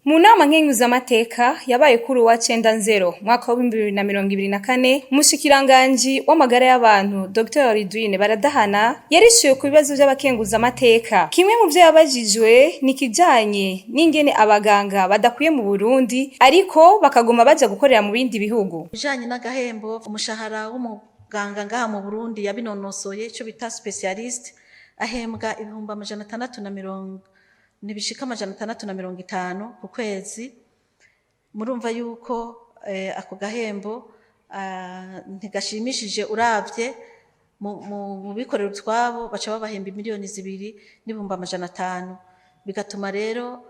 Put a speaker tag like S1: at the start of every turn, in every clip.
S1: Mu nama nkenguzamateka yabaye kuri uwa 9/0 mwaka wa 2024 umushikiranganji w'amagara y'abantu Dr Ridwine Baradahana yarishuye ku bibazo by'abakenguzamateka. Kimwe mu byo yabajijwe ni kijanye n'ingene abaganga badakwiye mu Burundi ariko bakaguma baja gukorera mu bindi bihugu.
S2: Bijanye n'agahembo umushahara w'umuganga ngaha mu Burundi yabinonosoye cyo bita specialist ahembwa 650 nibishika 650 ku kwezi. Murumva yuko ako gahembo ntigashimishije uravye mu bikorera utwabo baca babahemba 2,250,000 bigatuma rero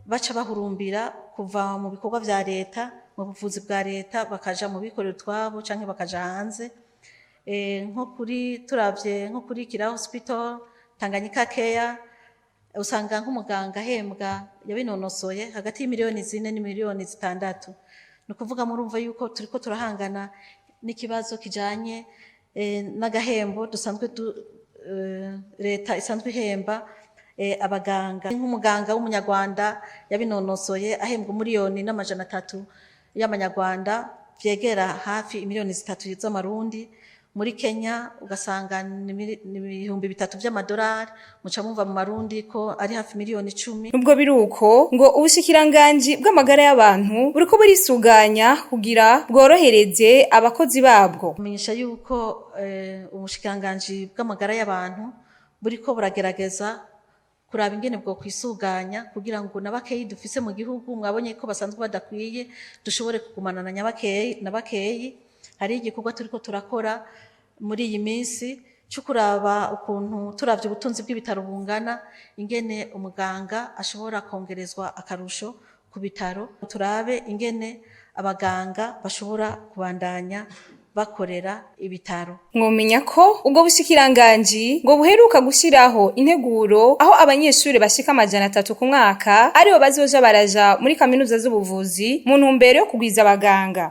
S2: baca bahurumbira kuva mu bikorwa vya leta mu buvuzi bwa leta bakaja mu bikorera utwabo canke bakaja hanze. Nko kuri turavye nko kuri Kira Hospital, Tanganyika Care usanga nk'umuganga ahembwa yabinonosoye hagati y'imiliyoni 4 n'imiliyoni 6. Nukuvuga murumva yuko turiko turahangana n'ikibazo kijanye n'agahembo dusanzwe leta isanzwe ihemba abaganga. Nk'umuganga w'umunyarwanda yabinonosoye ahembwa 1,300,000 y'amanyarwanda vyegera hafi 3,000,000 z'amarundi. Muri Kenya ugasanga ni 3,000 by'amadolari muca mumva mu marundi ko ari hafi 10,000,000.
S1: Nubwo biruko ngo ubushikiranganji bw'amagara y'abantu buriko burisuganya kugira bworohereze abakozi babwo.
S2: Kumenyesha yuko ubushikiranganji bw'amagara y'abantu buriko buragerageza kuraba ingene bwo kwisuganya kugira ngo nabakeyi dufise mu gihugu mwabonye ko basanzwe badakwiye dushobore kugumana na bakeyi. Hari igikorwa turiko turakora muri iyi minsi cyo kuraba ukuntu turavye ubutunzi bw'ibitaro bungana ingene umuganga ashobora kongerezwa akarusho ku bitaro, turabe ingene abaganga bashobora kubandanya bakorera ibitaro.
S1: Mwomenya ko ubwo bushikiranganji ngo buheruka gushiraho integuro aho abanyeshuri bashika 300 ku mwaka aribo bazoja baraja muri kaminuza z'ubuvuzi mu ntumbero yo kugwiza abaganga.